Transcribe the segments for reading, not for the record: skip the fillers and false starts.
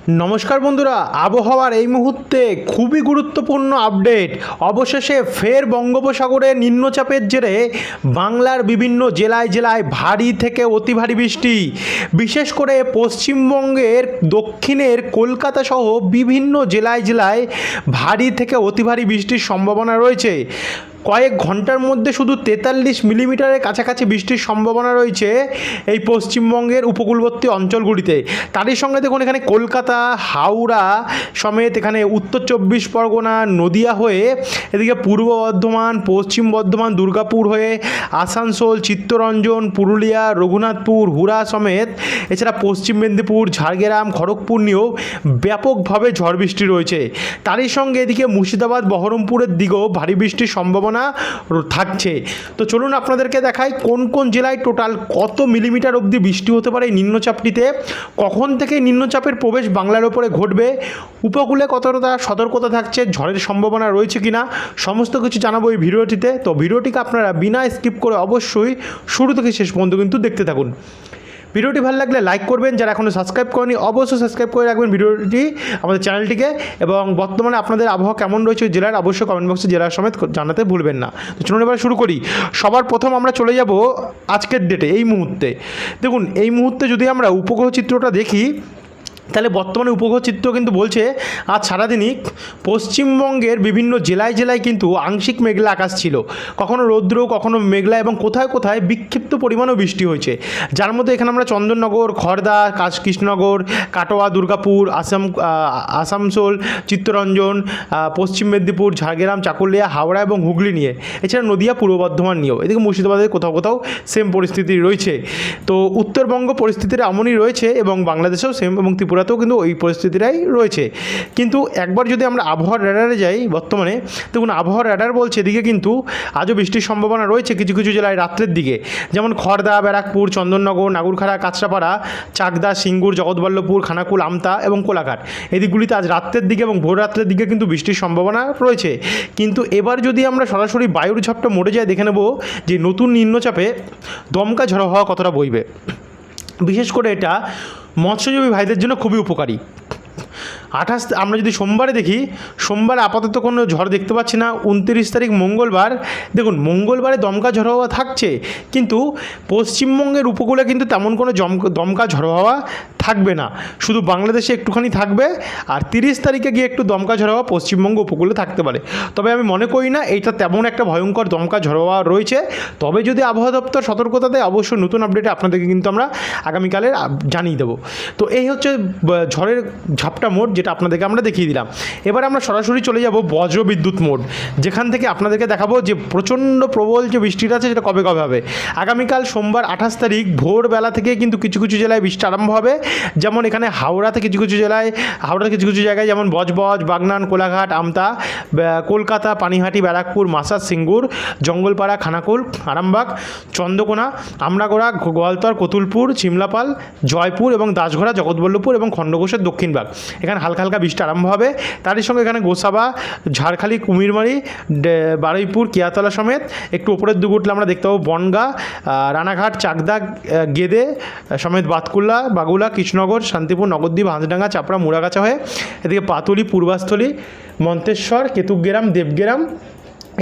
নমস্কার বন্ধুরা, আবহাওয়ার এই মুহূর্তে খুবই গুরুত্বপূর্ণ আপডেট। অবশেষে ফের বঙ্গোপসাগরে নিম্নচাপের জেরে বাংলার বিভিন্ন জেলায় জেলায় ভারী থেকে অতি ভারী বৃষ্টি, বিশেষ করে পশ্চিমবঙ্গের দক্ষিণের কলকাতা সহ বিভিন্ন জেলায় জেলায় ভারী থেকে অতি ভারী বৃষ্টির সম্ভাবনা রয়েছে। কয়েক ঘন্টার মধ্যে শুধু 43 মিলিমিটারের কাছাকাছি বৃষ্টির সম্ভাবনা রয়েছে এই পশ্চিমবঙ্গের উপকূলবর্তী অঞ্চলগুলিতে। তারই সঙ্গে দেখুন এখানে কলকাতা, হাওড়া সমেত এখানে উত্তর 24 পরগনা, নদিয়া হয়ে এদিকে পূর্ব বর্ধমান, পশ্চিম বর্ধমান, দুর্গাপুর হয়ে আসানসোল, চিত্তরঞ্জন, পুরুলিয়া, রঘুনাথপুর, হুড়া সমেত এছাড়া পশ্চিম মেদিনীপুর, ঝাড়গ্রাম, খড়গপুর নিয়েও ব্যাপকভাবে ঝড় বৃষ্টি রয়েছে। তারই সঙ্গে এদিকে মুর্শিদাবাদ, বহরমপুরের দিকেও ভারী বৃষ্টির সম্ভাবনা থাকছে। তো চলুন আপনাদেরকে দেখাই কোন কোন জেলায় টোটাল কত মিলিমিটার অবধি বৃষ্টি হতে পারে এই নিম্নচাপটিতে, কখন থেকে নিম্নচাপের প্রবেশ বাংলার ওপরে ঘটবে, উপকূলে কতটা সতর্কতা থাকছে, ঝড়ের সম্ভাবনা রয়েছে কিনা, সমস্ত কিছু জানাবো এই ভিডিওটিতে। তো ভিডিওটিকে আপনারা বিনা স্কিপ করে অবশ্যই শুরু থেকে শেষ পর্যন্ত কিন্তু দেখতে থাকুন। ভিডিওটি ভালো লাগলে লাইক করবেন, যারা এখনও সাবস্ক্রাইব করেনি অবশ্যই সাবস্ক্রাইব করে রাখবেন ভিডিওটি, আমাদের চ্যানেলটিকে। এবং বর্তমানে আপনাদের আবহাওয়া কেমন রয়েছে জেলার অবশ্যই কমেন্ট বক্সে জেলার সমেত জানাতে ভুলবেন না। তো চলুন এবার শুরু করি। সবার প্রথম আমরা চলে যাব আজকের ডেটে, এই মুহূর্তে। দেখুন এই মুহূর্তে যদি আমরা উপগ্রহ চিত্রটা দেখি তাহলে বর্তমানে উপগ্রহ চিত্র কিন্তু বলছে আজ সারাদিনই পশ্চিমবঙ্গের বিভিন্ন জেলায় জেলায় কিন্তু আংশিক মেঘলা আকাশ ছিল, কখনো রৌদ্র কখনো মেঘলা, এবং কোথায় কোথায় বিক্ষিপ্ত পরিমাণেও বৃষ্টি হয়েছে। যার মধ্যে এখানে আমরা চন্দননগর, খড়দা, কৃষ্ণনগর, কাটোয়া, দুর্গাপুর, আসানসোল, চিত্তরঞ্জন, পশ্চিম মেদিনীপুর, ঝাড়গ্রাম, চাকুলিয়া, হাওড়া এবং হুগলি নিয়ে, এছাড়া নদিয়া, পূর্ব বর্ধমান নিয়েও, এদিকে মুর্শিদাবাদের কোথাও কোথাও সেম পরিস্থিতি রয়েছে। তো উত্তরবঙ্গ পরিস্থিতিটা এমনই রয়েছে এবং বাংলাদেশেও সেম, এবং ত্রিপুরাতেও কিন্তু ওই পরিস্থিতিটাই রয়েছে। কিন্তু একবার যদি আমরা আবহাওয়ার র্যাডারে যাই, বর্তমানে দেখুন আবহাওয়ার র্যাডার বলছে এদিকে কিন্তু আজও বৃষ্টির সম্ভাবনা রয়েছে কিছু কিছু জেলায় রাত্রের দিকে, যেমন খড়দা, ব্যারাকপুর, চন্দননগর, নাগুরখাড়া, কাঁচরাপাড়া, চাকদা, সিঙ্গুর, জগৎবল্লভপুর, খানাকুল, আমতা এবং কোলাঘাট, এই দিকগুলিতে আজ রাত্রের দিকে এবং ভোর রাত্রের দিকে কিন্তু বৃষ্টির সম্ভাবনা রয়েছে। কিন্তু এবার যদি আমরা সরাসরি বায়ুর ঝাপটা মোড়ে যাই, দেখে নেব যে নতুন নিম্নচাপে দমকা ঝড়ো হওয়া কতটা বইবে। বিশেষ করে এটা মৎস্যজীবী ভাইদের জন্য খুবই উপকারী। আমরা যদি সোমবারে দেখি, সোমবার আপাতত কোনো ঝড় দেখতে পাচ্ছি না। 29 তারিখ মঙ্গলবার, দেখুন মঙ্গলবারে দমকা ঝড়ো হাওয়া থাকছে, কিন্তু পশ্চিমবঙ্গের উপকূলে কিন্তু তেমন কোনো দমকা ঝড়ো হাওয়া থাকবে না, শুধু বাংলাদেশে একটুখানি থাকবে। আর 30 তারিখে গিয়ে একটু দমকা ঝড়ো হাওয়া পশ্চিমবঙ্গ উপকূলে থাকতে পারে। তবে আমি মনে করি না এইটা তেমন একটা ভয়ঙ্কর দমকা ঝড়ো হাওয়া রয়েছে। তবে যদি আবহাওয়া দপ্তর সতর্কতা দেয়, অবশ্যই নতুন আপডেটে আপনাদেরকে কিন্তু আমরা আগামীকালের জানিয়ে দেবো। তো এই হচ্ছে ঝড়ের ঝাপটা মোড, যেটা আপনাদেরকে আমরা দেখিয়ে দিলাম। এবার আমরা সরাসরি চলে যাব বজ্র বিদ্যুৎ মোড, যেখান থেকে আপনাদেরকে দেখাবো যে প্রচণ্ড প্রবল যে বৃষ্টিটা আছে সেটা কবে কবে হবে। আগামীকাল সোমবার 28 তারিখ ভোরবেলা থেকে কিন্তু কিছু কিছু জেলায় বৃষ্টি আরম্ভ হবে, যেমন এখানে হাওড়াতে কিছু কিছু জায়গায় যেমন বজবজ, বাগনান, কোলাঘাট, আমতা, কলকাতা, পানিহাটি, ব্যারাকপুর, মাসাজ, সিঙ্গুর, জঙ্গলপাড়া, খানাকুল, আরামবাগ, চন্দ্রকোনা, আমরাগোড়া, গোয়ালতর, কতুলপুর, চিমলাপাল, জয়পুর এবং দাসঘরা, জগৎবল্লভপুর এবং খণ্ডঘোষের দক্ষিণভাগ, এখানে হালকা হালকা বৃষ্টি আরম্ভ হবে। তারই সঙ্গে এখানে গোসাবা, ঝাড়খালি, কুমিরমারি, বারুইপুর, কিয়াতলা সমেত একটু উপরের দিকে উঠলে আমরা দেখতে পাবো বনগা, রানাঘাট, চাকদা, গেদে সমেত বাতকুল্লা, বাগুলা, কৃষ্ণনগর, শান্তিপুর, নগরদ্বীপ, হাঁসডাঙ্গা, চাপড়া, মুড়াগাছা হয়ে এদিকে পাতুলি, পূর্বাস্থলী, মন্তেশ্বর, কেতুগ্রাম, দেবগ্রাম,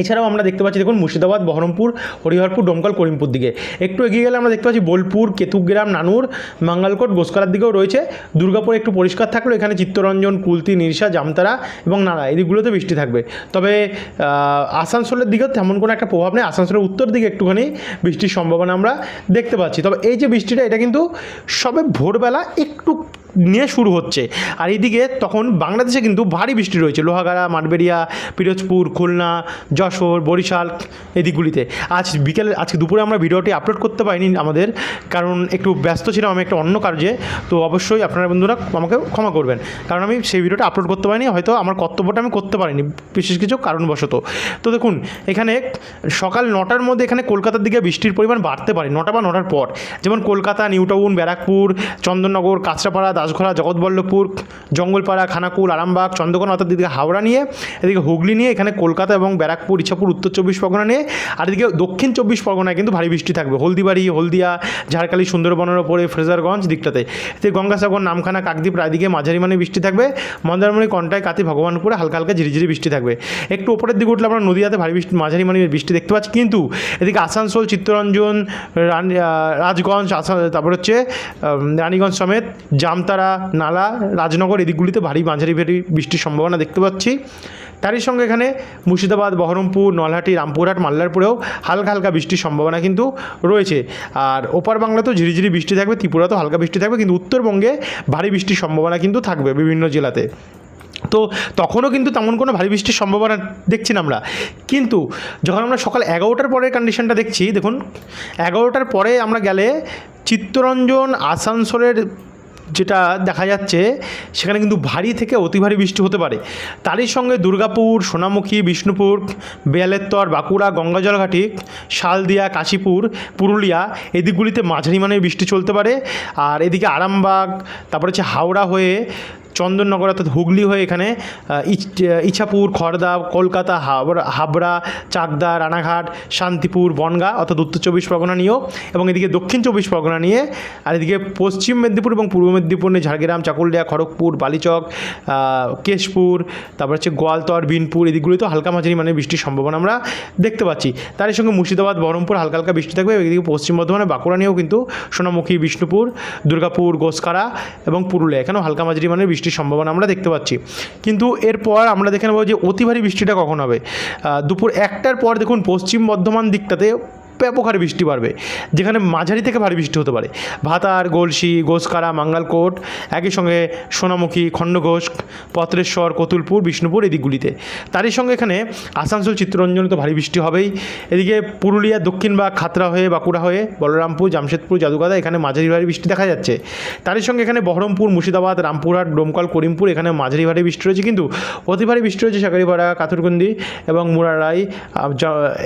এছাড়াও আমরা দেখতে পাচ্ছি দেখুন মুর্শিদাবাদ, বহরমপুর, হরিহরপুর, ডোমকল, করিমপুর দিকে। একটু এগিয়ে গেলে আমরা দেখতে পাচ্ছি বোলপুর, কেতুগ্রাম, নানুর, মাঙ্গালকোট, গোসকালার দিকেও রয়েছে। দুর্গাপুর একটু পরিষ্কার থাকলেও এখানে চিত্তরঞ্জন, কুলতি, নিরসা, জামতারা এবং নাড়া এই দিকগুলোতে বৃষ্টি থাকবে। তবে আসানসোলের দিকেও তেমন কোনো একটা প্রভাব নেই, আসানসোলের উত্তর দিকে একটুখানি বৃষ্টির সম্ভাবনা আমরা দেখতে পাচ্ছি। তবে এই যে বৃষ্টিটা, এটা কিন্তু সবে ভোরবেলা একটু নিয়ে শুরু হচ্ছে। আর এইদিকে তখন বাংলাদেশে কিন্তু ভারী বৃষ্টি রয়েছে, লোহাগাড়া, মাঠবেড়িয়া, পিরোজপুর, খুলনা, যশোর, বরিশাল এই দিকগুলিতে। আজকে দুপুরে আমরা ভিডিওটি আপলোড করতে পারিনি আমাদের, কারণ একটু ব্যস্ত ছিলাম আমি একটা অন্য কাজে। তো অবশ্যই আপনারা বন্ধুরা আমাকে ক্ষমা করবেন, কারণ আমি সেই ভিডিওটা আপলোড করতে পারিনি, হয়তো আমার কর্তব্যটা আমি করতে পারিনি বিশেষ কিছু কারণবশত। তো দেখুন এখানে সকাল 9টার মধ্যে এখানে কলকাতার দিকে বৃষ্টির পরিমাণ বাড়তে পারে, 9টা বা 9টার পর, যেমন কলকাতা, নিউ টাউন, ব্যারাকপুর, চন্দননগর, কাঁচরাপাড়া, দাসঘরা, জগৎবল্লভপুর, জঙ্গলপাড়া, খানাকুল, আরামবাগ, চন্দ্রকোনা অর্থাৎ এদিকে হাওড়া নিয়ে, এদিকে হুগলি নিয়ে, এখানে কলকাতা এবং ব্যারাকপুর, ইছাপুর, উত্তর 24 পরগনা নিয়ে, আর এদিকে দক্ষিণ 24 পরগনায় কিন্তু ভারী বৃষ্টি থাকবে। হলদিবাড়ি, হলদিয়া, ঝাড়খালি, সুন্দরবনের ওপরে, ফ্রেজারগঞ্জ দিকটাতে, এতে গঙ্গাসাগর, নামখানা, কাকদ্বীপ, রায়দিকে মাঝারি মানে বৃষ্টি থাকবে। মন্দারমণি, কন্টাই, কাতি, ভগবানপুরে হালকা হালকা ঝিরিঝিরি বৃষ্টি থাকবে। একটু ওপরের দিকে উঠলে আমরা নদীয়াতে ভারী বৃষ্টি, মাঝারি মানে বৃষ্টি দেখতে পাচ্ছি। কিন্তু এদিকে আসানসোল, চিত্তরঞ্জন, রাজগঞ্জ, তারপর হচ্ছে রানীগঞ্জ সমেত, জামতারা, নালা, রাজনগর এদিকগুলিতে ভারী মাঝারি বৃষ্টির সম্ভাবনা দেখতে পাচ্ছি। তারই সঙ্গে এখানে মুর্শিদাবাদ, বহরমপুর, নলহাটি, রামপুরহাট, মাল্লারপুরেও হালকা হালকা বৃষ্টির সম্ভাবনা কিন্তু রয়েছে। আর ওপার বাংলাতেও ঝিরিঝিরি বৃষ্টি থাকবে, ত্রিপুরাতেও হালকা বৃষ্টি থাকবে, কিন্তু উত্তরবঙ্গে ভারী বৃষ্টির সম্ভাবনা কিন্তু থাকবে বিভিন্ন জেলাতে। তো তখনও কিন্তু তেমন কোনো ভারী বৃষ্টির সম্ভাবনা দেখছি না আমরা। কিন্তু যখন আমরা সকাল 11টার পরের কন্ডিশনটা দেখছি, দেখুন 11টার পরে আমরা গেলে চিত্তরঞ্জন, আসানসোলের যেটা দেখা যাচ্ছে সেখানে কিন্তু ভারী থেকে অতি ভারী বৃষ্টি হতে পারে। তারই সঙ্গে দুর্গাপুর, সোনামুখী, বিষ্ণুপুর, বেয়ালেত্তর, বাঁকুড়া, গঙ্গাজলঘাটি, শালদিয়া, কাশীপুর, পুরুলিয়া এদিকগুলিতে মাঝারি মানের বৃষ্টি চলতে পারে। আর এদিকে আরামবাগ, তারপরে হচ্ছে হাওড়া হয়ে চন্দননগর অর্থাৎ হুগলি হয়ে এখানে ইছাপুর, খড়দা, কলকাতা, হাবড়া, চাকদা, রানাঘাট, শান্তিপুর, বনগাঁ অর্থাৎ উত্তর 24 পরগনা নিয়েও, এবং এদিকে দক্ষিণ 24 পরগনা নিয়ে, আর এদিকে পশ্চিম মেদিনীপুর এবং পূর্ব মেদিনীপুর নিয়ে ঝাড়গ্রাম, চাকুলিয়া, খড়গপুর, বালিচক, কেশপুর, তারপর হচ্ছে গোয়ালতর, বিনপুর এদিকগুলিতেও হালকা মাঝারি মানে বৃষ্টির সম্ভাবনা আমরা দেখতে পাচ্ছি। তার সঙ্গে মুর্শিদাবাদ, বহরমপুর হালকা হালকা বৃষ্টি থাকবে। এদিকে পশ্চিম বর্ধমানে, বাঁকুড়া নিয়েও কিন্তু সোনামুখী, বিষ্ণুপুর, দুর্গাপুর, গোসকারা এবং পুরুলিয়া এখানেও হালকা মাঝারি মানে বৃষ্টির সম্ভাবনা আমরা দেখতে পাচ্ছি। কিন্তু এরপর আমরা দেখে নেব যে অতি ভারী বৃষ্টিটা কখন হবে। দুপুর 1টার পর দেখুন পশ্চিম বর্ধমান দিকটাতে ব্যাপক হারে বৃষ্টি বাড়বে, যেখানে মাঝারি থেকে ভারী বৃষ্টি হতে পারে। ভাতার, গলসি, গোসকারা, মাঙ্গালকোট, একই সঙ্গে সোনামুখী, খণ্ডঘোষ, পত্রেশ্বর, কতুলপুর, বিষ্ণুপুর এদিকগুলিতে। তারই সঙ্গে এখানে আসানসোল, চিত্তরঞ্জনে তো ভারী বৃষ্টি হবেই। এদিকে পুরুলিয়া, দক্ষিণ বা খাতড়া হয়ে, বাঁকুড়া হয়ে, বলরামপুর, জামশেদপুর, জাদুগাদা এখানে মাঝারি ভারী বৃষ্টি দেখা যাচ্ছে। তারই সঙ্গে এখানে বহরমপুর, মুর্শিদাবাদ, রামপুরহাট, ডোমকল, করিমপুর এখানে মাঝারি ভারী বৃষ্টি রয়েছে। কিন্তু অতি ভারী বৃষ্টি রয়েছে শাঁকারীপাড়া, কাতুরকুন্দি এবং মুরারাই,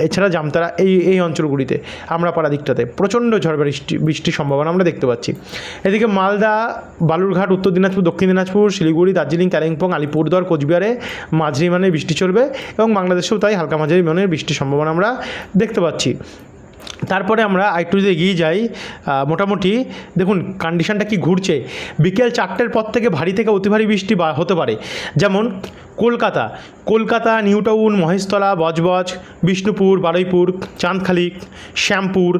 এছাড়া জামতারা এই অঞ্চলগুলি আমরাপাড়া দিকটাতে প্রচণ্ড ঝড় বৃষ্টির সম্ভাবনা আমরা দেখতে পাচ্ছি। এদিকে মালদা, বালুরঘাট, উত্তর দিনাজপুর, দক্ষিণ দিনাজপুর, শিলিগুড়ি, দার্জিলিং, কালিম্পং, আলিপুরদুয়ার, কোচবিহারে মাঝারি মানের বৃষ্টি চলবে, এবং বাংলাদেশেও তাই হালকা মাঝারি মানের বৃষ্টির সম্ভাবনা আমরা দেখতে পাচ্ছি। তারপরে আমরা একটু যদি এগিয়ে যাই, মোটামুটি দেখুন কন্ডিশনটা কি ঘুরছে। বিকেল 4টের পর থেকে ভারী থেকে অতি ভারী বৃষ্টি হতে পারে। যেমন কলকাতা, নিউ টাউন, মহেশতলা, বজবজ, বিষ্ণুপুর, বারুইপুর, চাঁদখালি, শ্যামপুর,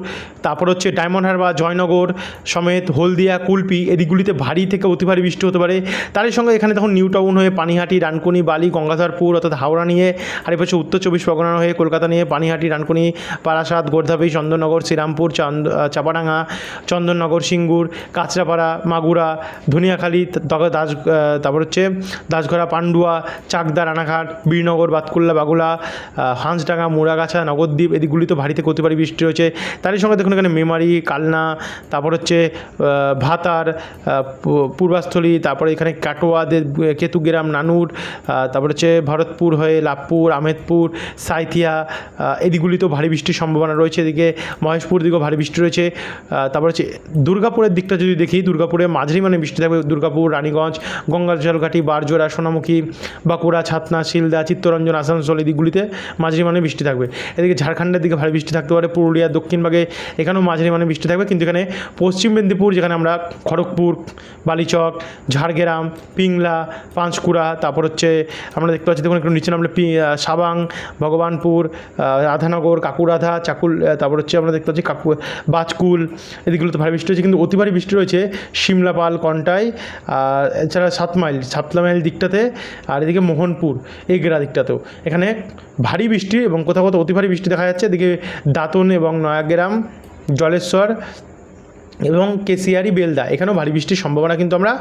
তারপর হচ্ছে ডায়মন্ড হারবার, জয়নগর সমেত, হলদিয়া, কুলপি এদিকগুলিতে ভারী থেকে অতি ভারী বৃষ্টি হতে পারে। তারই সঙ্গে এখানে তখন নিউ টাউন হয়ে পানিহাটি, ডানকুনি, বালি, গঙ্গাধরপুর অর্থাৎ হাওড়া নিয়ে, আর এপাশে উত্তর 24 পরগনা হয়ে কলকাতা নিয়ে পানিহাটি, ডানকুনি, বারাসাত, গোর্ধাবী, চন্দননগর, শ্রীরামপুর, চাপাডাঙ্গা, চন্দননগর, সিঙ্গুর, কাঁচরাপাড়া, মাগুরা, ধনিয়াখালী, তারপর হচ্ছে দাসঘরা, পান্ডুয়া, চাকদা, রানাঘাট, বীরনগর, বাতকুল্লা, বাগুলা, হাঁসডাঙ্গা, মুড়াগাছা, নগরদ্বীপ এদিকগুলিতে ভারী থেকে অতি ভারী বৃষ্টি রয়েছে। তারই সঙ্গে দেখুন এখানে মেমারি, কালনা, তারপর হচ্ছে ভাতার, পূর্বাস্থলী, তারপরে এখানে কাটোয়া, কেতুগ্রাম, নানুর, তারপর হচ্ছে ভরতপুর হয়ে লাভপুর, আহমেদপুর, সাঁইথিয়া এদিকগুলিতেও ভারী বৃষ্টির সম্ভাবনা রয়েছে। এদিকে মহেশপুর দিকেও ভারী বৃষ্টি রয়েছে। তারপর হচ্ছে দুর্গাপুরের দিকটা যদি দেখি, দুর্গাপুরে মাঝারি মানে বৃষ্টি থাকবে। দুর্গাপুর, রানীগঞ্জ, গঙ্গাজলঘাটি, বারজোড়া, সোনামুখী, বাঁকুড়া, ছাতনা, শিলদা, চিত্তরঞ্জন, আসানসোল এই দিকগুলিতে মাঝারি মানে বৃষ্টি থাকবে। এদিকে ঝাড়খণ্ডের দিকে ভারী বৃষ্টি থাকতে পারে। পুরুলিয়া, দক্ষিণভাগে এখানেও মাঝারি মানে বৃষ্টি থাকবে। কিন্তু এখানে পশ্চিম মেদিনীপুর, যেখানে আমরা খড়গপুর, বালিচক, ঝাড়গ্রাম, পিংলা, পাঁশকুড়া, তারপর হচ্ছে আমরা দেখতে পাচ্ছি দেখুন একটু নিচে নামলে সাবাং, ভগবানপুর, রাধানগর, কাকুরাধা, তারপর হচ্ছে আমরা দেখতে পাচ্ছি বাজকুল এদিকগুলোতে ভারী বৃষ্টি রয়েছে। কিন্তু অতি ভারী বৃষ্টি রয়েছে শিমলাপাল, কন্টাই, এছাড়া 7 মাইল দিকটাতে, আর এদিকে মোহনপুর এগরা দিকটাতেও এখানে ভারী বৃষ্টি এবং কোথাও কোথাও অতি ভারী বৃষ্টি দেখা যাচ্ছে। এদিকে দাঁতন এবং নয়াগ্রাম, জলেশ্বর এবং কেশিয়ারি, বেলদা এখানেও ভারী বৃষ্টির সম্ভাবনা কিন্তু আমরা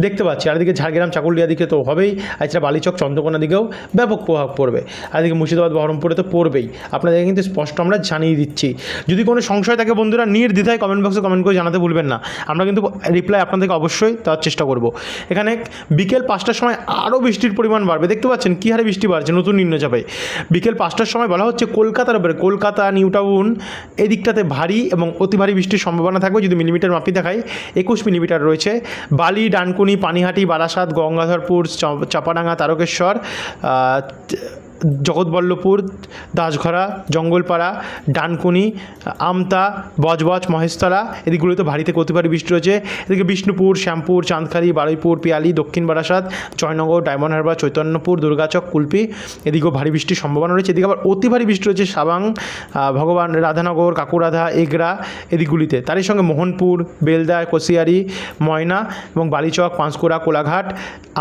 দেখতে পাচ্ছি। আর এদিকে ঝাড়গ্রাম, চাকুলিয়া দিকে তো হবেই, এছাড়া বালিচক, চন্দ্রকোনা দিকেও ব্যাপক প্রভাব পড়বে। আর এদিকে মুর্শিদাবাদ, বহরমপুরে তো পড়বেই। আপনাদের কিন্তু স্পষ্ট আমরা জানিয়ে দিচ্ছি। যদি কোনো সংশয় থাকে বন্ধুরা নির্দ্বিধায় কমেন্ট বক্সে কমেন্ট করে জানাতে ভুলবেন না। আমরা কিন্তু রিপ্লাই আপনাদেরকে অবশ্যই দেওয়ার চেষ্টা করব। এখানে বিকেল 5টার সময় আরও বৃষ্টির পরিমাণ বাড়বে। দেখতে পাচ্ছেন কী হারে বৃষ্টি বাড়ছে নতুন নিম্নচাপে। বিকেল 5টার সময় বলা হচ্ছে কলকাতার উপরে, কলকাতা, নিউ টাউন এই দিকটাতে ভারী এবং অতি ভারী বৃষ্টির সম্ভাবনা থাকবে যদি মিলিমিটার মাপি দেখাই, 21 মিলিমিটার রয়েছে। বালি, ডানকুনি, পানিহাটি, বারাসাত, গঙ্গাধরপুর, চাপাডাঙ্গা, তারকেশ্বর, জগৎবল্লভপুর, দাসঘরা, জঙ্গলপাড়া, ডানকুনি, আমতা, বজবজ, মহেশতলা এদিকগুলোতে ভারী থেকে অতি ভারী বৃষ্টি রয়েছে। এদিকে বিষ্ণুপুর, শ্যামপুর, চাঁদখালি, বারুইপুর, পিয়ালি, দক্ষিণ বারাসাত, জয়নগর, ডায়মন্ড হারবার, চৈতন্যপুর, দুর্গাচক, কুলপি এদিকেও ভারী বৃষ্টির সম্ভাবনা রয়েছে। এদিকে আবার অতি ভারী বৃষ্টি রয়েছে সাবাং, ভগবান রাধানগর, কাকুরাধা, এগরা এদিকগুলিতে। তারই সঙ্গে মোহনপুর, বেলদা, কোশিয়ারি, ময়না এবং বালিচক, পাঁশকুড়া, কোলাঘাট,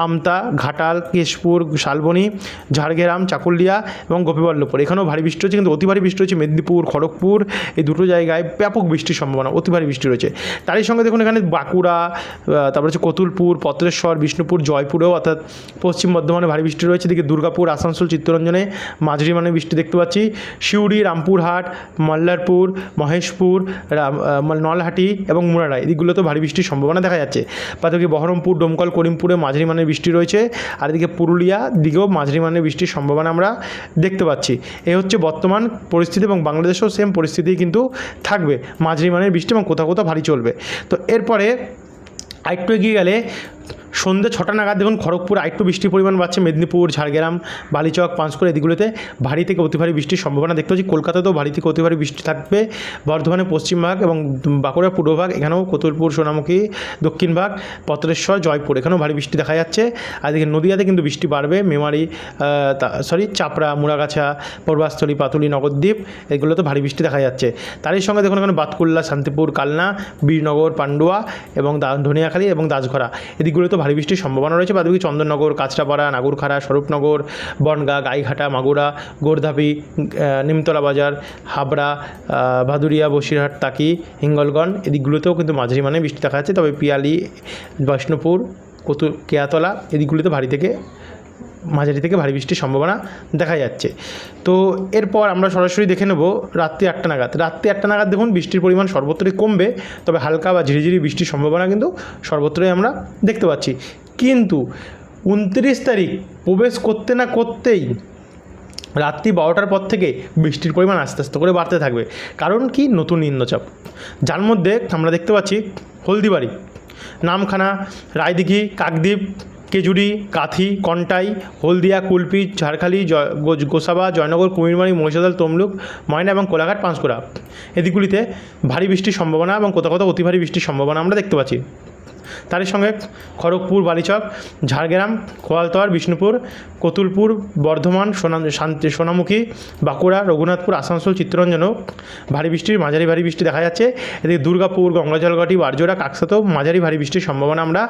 আমতা, ঘাটাল, কেশপুর, শালবনী, ঝাড়গ্রাম, চাকুলিয়া এবং গোপীবল্লভপুর এখানেও ভারী বৃষ্টি হচ্ছে। কিন্তু অতি ভারী বৃষ্টি হচ্ছে মেদিনীপুর, খড়গপুর এই দুটো জায়গায় ব্যাপক বৃষ্টির সম্ভাবনা, অতি ভারী বৃষ্টি রয়েছে। তারই সঙ্গে দেখুন এখানে বাঁকুড়া, তারপর হচ্ছে কতুলপুর, পত্রেশ্বর, বিষ্ণুপুর, জয়পুরেও অর্থাৎ পশ্চিম বর্ধমানে ভারী বৃষ্টি রয়েছে। এদিকে দুর্গাপুর, আসানসোল, চিত্তরঞ্জনে মাঝারি মানের বৃষ্টি দেখতে পাচ্ছি। সিউড়ি, রামপুরহাট, মল্লারপুর, মহেশপুর, নলহাটি এবং মুরারাই এদিকগুলোতেও ভারী বৃষ্টির সম্ভাবনা দেখা যাচ্ছে। বাকি বহরমপুর, ডোমকল, করিমপুরে মাঝারি মানের বৃষ্টি রয়েছে। আর এদিকে পুরুলিয়া দিকেও মাঝারি মানের বৃষ্টির সম্ভাবনা আমরা দেখতে পাচ্ছি। এই হচ্ছে বর্তমান পরিস্থিতি এবং বাংলাদেশেও সেম পরিস্থিতি কিন্তু থাকবে, মাঝারি মানের বৃষ্টি এবং কোথাও কোথাও ভারী চলবে। তো এরপরে আরেকটু এগিয়ে গেলে সন্ধ্যে 6টা নাগাদ দেখুন খড়গপুর আরেকটু বৃষ্টির পরিমাণ বাড়ছে। মেদিনীপুর, ঝাড়গ্রাম, বালিচক, পাঁশকুড়া এদিকগুলোতে ভারী থেকে অতি ভারী বৃষ্টির সম্ভাবনা দেখতে পাচ্ছি। কলকাতাতেও ভারী থেকে অতি ভারী বৃষ্টি থাকবে। বর্ধমানের পশ্চিমভাগ এবং বাঁকুড়ার পূর্বভাগ এখানেও কতুলপুর, সোনামুখী, দক্ষিণ ভাগ, পত্রেশ্বর, জয়পুর এখানেও ভারী বৃষ্টি দেখা যাচ্ছে। আর এদিকে নদীয়াতে কিন্তু বৃষ্টি বাড়বে। মেমারি, চাপড়া, মুড়াগাছা, পূর্বাস্থলী, পাতুলি, নগরদ্বীপ এগুলোতে ভারী বৃষ্টি দেখা যাচ্ছে। তারই সঙ্গে দেখুন এখানে বাতকুল্লা, শান্তিপুর, কালনা, বীরনগর, পান্ডুয়া এবং ধনিয়াখালী এবং দাসঘরা এদিকগুলোতে ভারী বৃষ্টির সম্ভাবনা রয়েছে। বাদবাকি চন্দননগর, কাঁচরাপাড়া, নাগরখাড়া, স্বরূপনগর, বনগাঁ, গাইঘাটা, মাগুরা, গোরধাপি, নিমতলা বাজার, হাবড়া, ভাদুরিয়া, বসিরহাট, তাকি, হিঙ্গলগঞ্জ এদিকগুলোতেও কিন্তু মাঝারি মানে বৃষ্টি দেখা যাচ্ছে। তবে পিয়ালি, বৈষ্ণবপুর, কেয়াতলা এদিকগুলিতে মাঝারি থেকে ভারী বৃষ্টির সম্ভাবনা দেখা যাচ্ছে। তো এরপর আমরা সরাসরি দেখে নেব রাত্রি 8টা নাগাদ। রাত্রি 8টা নাগাদ দেখুন বৃষ্টির পরিমাণ সর্বত্রই কমবে, তবে হালকা বা ঝিরিঝিরি বৃষ্টির সম্ভাবনা কিন্তু সর্বত্রই আমরা দেখতে পাচ্ছি। কিন্তু 29 তারিখ প্রবেশ করতে না করতেই রাত্রি 12টার পর থেকে বৃষ্টির পরিমাণ আস্তে আস্তে করে বাড়তে থাকবে। কারণ কি, নতুন নিম্নচাপ, যার মধ্যে আমরা দেখতে পাচ্ছি হলদিবাড়ি, নামখানা, রায়দিঘি, কাকদ্বীপ, কেজুরি, কাথি, কন্টাই, হলদিয়া, কুলপি, ঝাড়খালি, গোসাবা, জয়নগর, কুমিরমারি, মহিষাদল, তমলুক, ময়না এবং কোলাঘাট, পাঁশকুড়া এদিকগুলিতে ভারী বৃষ্টির সম্ভাবনা এবং কোথাও কোথাও অতি ভারী বৃষ্টির সম্ভাবনা আমরা দেখতে পাচ্ছি। তারই সঙ্গে খড়গপুর, বালিচক, ঝাড়গ্রাম, কোয়ালতোয়ার, বিষ্ণুপুর, কতুলপুর, বর্ধমান, সোনামুখী, বাঁকুড়া, রঘুনাথপুর, আসানসোল, চিত্তরঞ্জনেও ভারী বৃষ্টির মাঝারি ভারী বৃষ্টি দেখা যাচ্ছে। এদিকে দুর্গাপুর, গঙ্গাজলঘাটি, বারজোড়া, কাকসাতেও মাঝারি ভারী বৃষ্টির সম্ভাবনা আমরা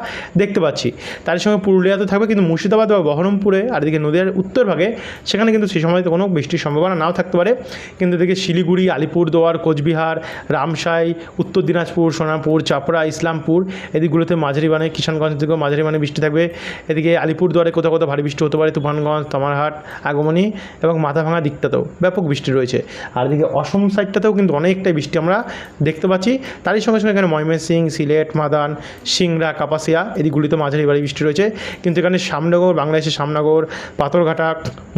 দেখতে পাচ্ছি। তার সঙ্গে পুরুলিয়াতে থাকবে, কিন্তু মুর্শিদাবাদ বা বহরমপুরে আর এদিকে নদীয়ার উত্তর ভাগে সেখানে কিন্তু সেই সময়তে কোনো বৃষ্টির সম্ভাবনা নাও থাকতে পারে। কিন্তু এদিকে শিলিগুড়ি, আলিপুরদুয়ার, কোচবিহার, রামসাই, উত্তর দিনাজপুর, সোনাপুর, চাপড়া, ইসলামপুর এদিকগুলোতে মাঝারি মানে, কিষানগঞ্জ দিকেও মাঝারি মানে বৃষ্টি থাকবে। এদিকে আলিপুরদুয়ারে কোথাও কোথাও ভারী বৃষ্টি হতে পারে। তুফানগঞ্জ, তামারহাট, আগমনী এবং মাথাভাঙা দিকটাতেও ব্যাপক বৃষ্টি রয়েছে। আর এদিকে অসম সাইডটাতেও কিন্তু অনেকটাই বৃষ্টি আমরা দেখতে পাচ্ছি। তারই সঙ্গে সঙ্গে এখানে ময়মনসিংহ, সিলেট, মাদান, সিংড়া, কাপাসিয়া এদিকগুলিতে মাঝারি ভারী বৃষ্টি রয়েছে। কিন্তু এখানে শ্যামনগর, বাংলাদেশের শ্যামনগর, পাথরঘাটা,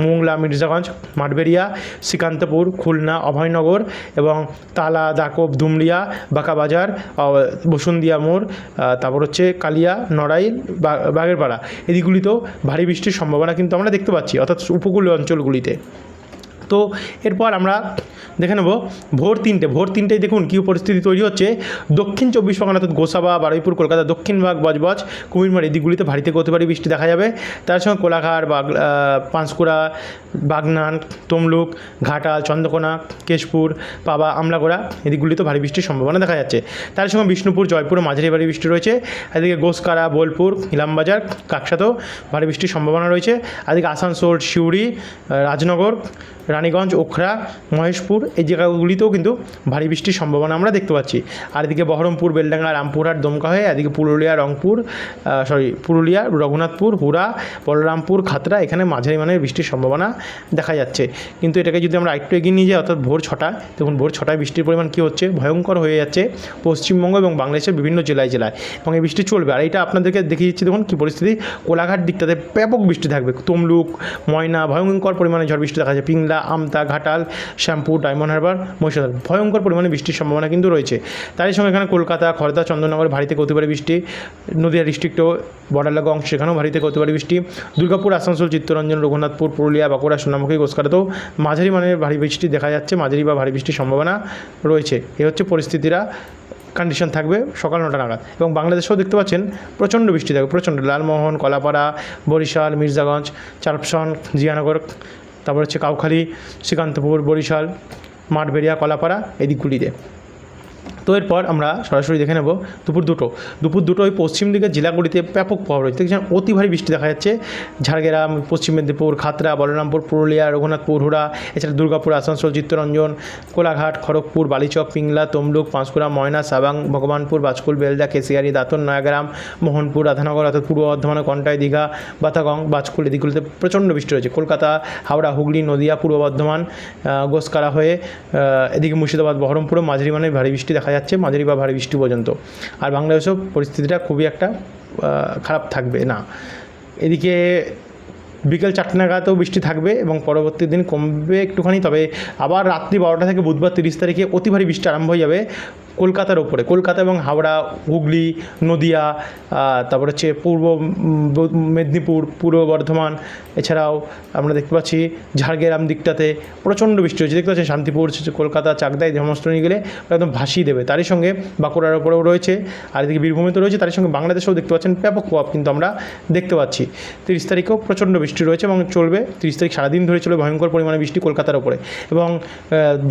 মোংলা, মির্জাগঞ্জ, মাঠবেড়িয়া, শ্রীকান্তপুর, খুলনা, অভয়নগর এবং তালা, দাকব, দুমলিয়া, বাঁকাবাজার, বসুন্দিয়া মোড়, তারপর হচ্ছে কালিয়া, নড়াইল, বাগেরপাড়া এদিকগুলিতেও ভারী বৃষ্টির সম্ভাবনা কিন্তু আমরা দেখতে পাচ্ছি, অর্থাৎ উপকূলীয় অঞ্চলগুলিতে। তো এরপর আমরা দেখে নেব ভোর 3টে দেখুন কী পরিস্থিতি তৈরি হচ্ছে। দক্ষিণ 24 পরগনা অর্থাৎ গোসাবা, বারুইপুর, কলকাতা দক্ষিণ ভাগ, বজবজ, কুমিরমারি এদিকগুলিতে ভারী থেকে অতি ভারী বৃষ্টি দেখা যাবে। তার সঙ্গে কোলাঘাট, পাঁশকুড়া, বাগনান, তমলুক, ঘাটাল, চন্দ্রকোনা, কেশপুর, পাবা, আমলাগোড়া এদিকগুলিতে ভারী বৃষ্টির সম্ভাবনা দেখা যাচ্ছে। তার সঙ্গে বিষ্ণুপুর, জয়পুরে মাঝারি ভারী বৃষ্টি রয়েছে। এদিকে গোসকারা, বোলপুর, ইলামবাজার, কাকসাতেও ভারী বৃষ্টির সম্ভাবনা রয়েছে। এদিকে আসানসোল, সিউড়ি, রাজনগর, রানীগঞ্জ, ওখরা, মহেশপুর এই জায়গাগুলিতেও কিন্তু ভারী বৃষ্টির সম্ভাবনা আমরা দেখতে পাচ্ছি। আর এদিকে বহরমপুর, বেলডাঙ্গা, রামপুরহাট, দমকা হয়ে এদিকে পুরুলিয়া, রঘুনাথপুর, হুড়া, বলরামপুর, খাতড়া এখানে মাঝারি মানের বৃষ্টির সম্ভাবনা দেখা যাচ্ছে। কিন্তু এটাকে যদি আমরা একটু এগিয়ে নিয়ে যাই অর্থাৎ ভোর 6টা, দেখুন ভোর 6টায় বৃষ্টির পরিমাণ কী হচ্ছে, ভয়ঙ্কর হয়ে যাচ্ছে পশ্চিমবঙ্গ এবং বাংলাদেশের বিভিন্ন জেলায় এবং এই বৃষ্টি চলবে। আর এটা আপনাদেরকে দেখিয়ে দিচ্ছি, দেখুন কী পরিস্থিতি। কোলাঘাট দিকটাতে ব্যাপক বৃষ্টি থাকবে। তমলুক, ময়না ভয়ঙ্কর পরিমাণে ঝড় বৃষ্টি দেখা যাচ্ছে। পিংলা, আমতা, ঘাটাল, শ্যামপুর, ডায়মন্ড হারবার, মহিষাদল ভয়ঙ্কর পরিমাণে বৃষ্টির সম্ভাবনা কিন্তু রয়েছে। তারই সঙ্গে এখানে কলকাতা, খড়দা, চন্দননগর ভারী থেকে অতি ভারী বৃষ্টি, নদীয়া ডিস্ট্রিক্টও বর্ডার লাগা অংশ সেখানেও ভারী থেকে অতি ভারী বৃষ্টি, দুর্গাপুর, আসানসোল, চিত্তরঞ্জন, রঘুনাথপুর, পুরুলিয়া, বাঁকুড়া, সোনামুখী, গোসকারাতেও মাঝারি মানের ভারী বৃষ্টি দেখা যাচ্ছে, মাঝারি বা ভারী বৃষ্টির সম্ভাবনা রয়েছে। এই হচ্ছে পরিস্থিতিরা, কন্ডিশন থাকবে সকাল 9টা নাগাদ। এবং বাংলাদেশেও দেখতে পাচ্ছেন প্রচণ্ড বৃষ্টি থাকবে, প্রচণ্ড। লালমোহন, কলাপাড়া, বরিশাল, মির্জাগঞ্জ, চারপসন, জিয়ানগর, তারপর হচ্ছে কাউখালী, শ্রীকান্তপুর, বরিশাল, মাঠবেড়িয়া, কলাপাড়া এদিকগুলিতে। তো এরপর আমরা সরাসরি দেখে নেব দুপুর দুটো ওই পশ্চিম দিকের জেলাগুলিতে ব্যাপক প্রভাব রয়েছে। দেখছেন অতি ভারী বৃষ্টি দেখা যাচ্ছে ঝাড়গ্রাম, পশ্চিম মেদিনীপুর, খাতড়া, বলরামপুর, পুরুলিয়া, রঘুনাথপুর, হুড়া, এছাড়া দুর্গাপুর, আসানসোল, চিত্তরঞ্জন, কোলাঘাট, খড়গপুর, বালিচক, পিংলা, তমলুক, পাঁশকুড়া, ময়না, সাবাং, ভগবানপুর, বাজকুল, বেলদা, কেশিয়ারি, দাঁতন, নয়াগ্রাম, মোহনপুর, রাধানগর অর্থাৎ পূর্ব বর্ধমানে কন্টাই, দীঘা, বাতাগং, বাজকুল এদিকগুলিতে প্রচণ্ড বৃষ্টি রয়েছে। কলকাতা, হাওড়া, হুগলি, নদিয়া, পূর্ব বর্ধমান, গোসকারা হয়ে এদিকে মুর্শিদাবাদ, বহরমপুরে মাঝারি মানের ভারী বৃষ্টি দেখা যাচ্ছে, মাঝারি বা ভারী বৃষ্টি পর্যন্ত। আর বাংলাদেশেও পরিস্থিতিটা খুবই একটা খারাপ থাকবে না। এদিকে বিকেল 4টা নাগাদও বৃষ্টি থাকবে এবং পরবর্তী দিন কমবে একটুখানি, তবে আবার রাত্রি 12টা থেকে বুধবার 30 তারিখে অতি ভারী বৃষ্টি আরম্ভ হয়ে যাবে কলকাতার ওপরে। কলকাতা এবং হাওড়া, হুগলি, নদিয়া, তারপর হচ্ছে পূর্ব মেদিনীপুর, পূর্ব বর্ধমান, এছাড়াও আমরা দেখতে পাচ্ছি ঝাড়গ্রাম দিকটাতে প্রচণ্ড বৃষ্টি হচ্ছে। দেখতে পাচ্ছি শান্তিপুর, কলকাতা, চাকদায় সমস্ত নিয়ে গেলে একদম ভাসিয়ে দেবে। তারই সঙ্গে বাঁকুড়ার ওপরেও রয়েছে, আর এদিকে বীরভূমে তো রয়েছে, তারই সঙ্গে বাংলাদেশেও দেখতে পাচ্ছেন ব্যাপক প্রভাব কিন্তু আমরা দেখতে পাচ্ছি। 30 তারিখেও প্রচণ্ড বৃষ্টি রয়েছে এবং চলবে। 30 তারিখ সারাদিন ধরে চলবে ভয়ঙ্কর পরিমাণে বৃষ্টি কলকাতার ওপরে, এবং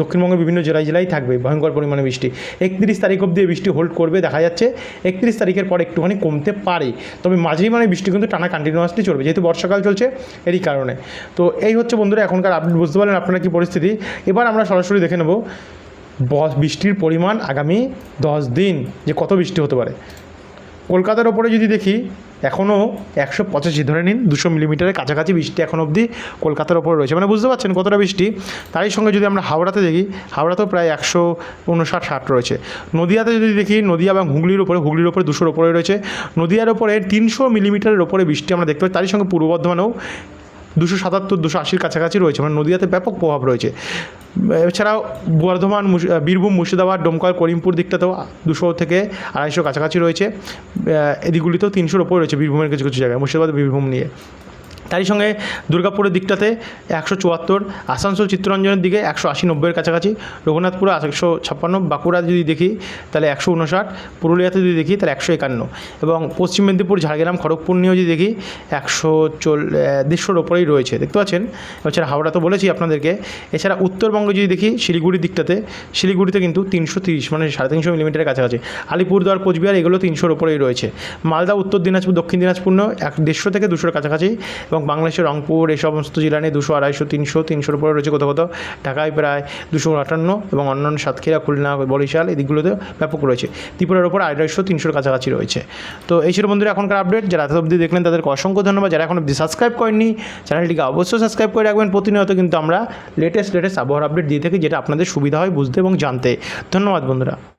দক্ষিণবঙ্গের বিভিন্ন জেলায় থাকবে ভয়ঙ্কর পরিমাণে বৃষ্টি। 31 তারিখ অবধি বৃষ্টি হোল্ড করবে দেখা যাচ্ছে। 31 তারিখের পর একটুখানি কমতে পারে, তবে মাঝারি মানের বৃষ্টি কিন্তু টানা কন্টিনিউয়াসলি চলবে, যেহেতু বর্ষাকাল চলছে এরই কারণে। তো এই হচ্ছে বন্ধুরা এখনকার আপডেট, বুঝতে পারলেন আপনারা কী পরিস্থিতি। এবার আমরা সরাসরি দেখে নেব বৃষ্টির পরিমাণ আগামী 10 দিন যে কত বৃষ্টি হতে পারে। কলকাতার ওপরে যদি দেখি এখনও 185 ধরে নিন, 200 মিলিমিটারের কাছাকাছি বৃষ্টি এখন অবধি কলকাতার ওপরে রয়েছে, মানে বুঝতে পারছেন কতটা বৃষ্টি। তারই সঙ্গে যদি আমরা হাওড়াতে দেখি, হাওড়াতেও প্রায় 159-60 রয়েছে। নদিয়াতে যদি দেখি, নদিয়া এবং হুগলির ওপরে 200-র ওপরে রয়েছে। নদিয়ার ওপরে 300 মিলিমিটারের ওপরে বৃষ্টি আমরা দেখতে পাই। তারই সঙ্গে পূর্ব বর্ধমানেও 277-280-র কাছাকাছি রয়েছে, মানে নদিয়াতে ব্যাপক প্রভাব রয়েছে। এছাড়াও বর্ধমান, বীরভূম, মুর্শিদাবাদ, ডোমকল, করিমপুর দিকটাতেও 200 থেকে 250 কাছাকাছি রয়েছে। এদিকগুলিতেও 300-র ওপরে রয়েছে বীরভূমের কিছু কিছু জায়গায়, মুর্শিদাবাদ, বীরভূম নিয়ে। তারই সঙ্গে দুর্গাপুরের দিকটাতে 174, আসানসোল, চিত্তরঞ্জনের দিকে 180-90-এর কাছাকাছি, রঘুনাথপুরে 156, বাঁকুড়া যদি দেখি তাহলে 159, পুরুলিয়াতে যদি দেখি তাহলে 151, এবং পশ্চিম মেদিনীপুর, ঝাড়গ্রাম, খড়গপুর নিয়েও যদি দেখি 150-150-র ওপরেই রয়েছে, দেখতে পাচ্ছেন। এছাড়া হাওড়া তো বলেছি আপনাদেরকে। এছাড়া উত্তরবঙ্গে যদি দেখি শিলিগুড়ির দিকটাতে, শিলিগুড়িতে কিন্তু 330 মানে 350 মিলিমিটারের কাছাকাছি। আলিপুরদুয়ার, কোচবিহার এগুলো 300-র ওপরেই রয়েছে। মালদা, উত্তর দিনাজপুর, দক্ষিণ দিনাজপুরও 150 থেকে 200-র কাছাকাছি, এবং বাংলাদেশের রংপুর এই সমস্ত জেলা নিয়ে 200, 250, 300-র উপরে রয়েছে কোথাও কোথাও। ঢাকায় প্রায় 258, এবং অন্যান্য সাতক্ষীরা, খুলনা, বরিশাল এদিকগুলোতে ব্যাপক রয়েছে। ত্রিপুরার ওপর 250-300-র কাছাকাছি রয়েছে। তো এই ছিল বন্ধুরা এখনকার আপডেট। যারা এত অবধি দেখলেন তাদেরকে অসংখ্য ধন্যবাদ। যারা এখন অবধি সাবস্ক্রাইব করেননি চ্যানেলটিকে অবশ্যই সাবস্ক্রাইব করে রাখবেন। প্রতিনিয়ত কিন্তু আমরা লেটেস্ট আবহাওয়ার আপডেট দিয়ে থাকি, যেটা আপনাদের সুবিধা হয় বুঝতে এবং জানতে। ধন্যবাদ বন্ধুরা।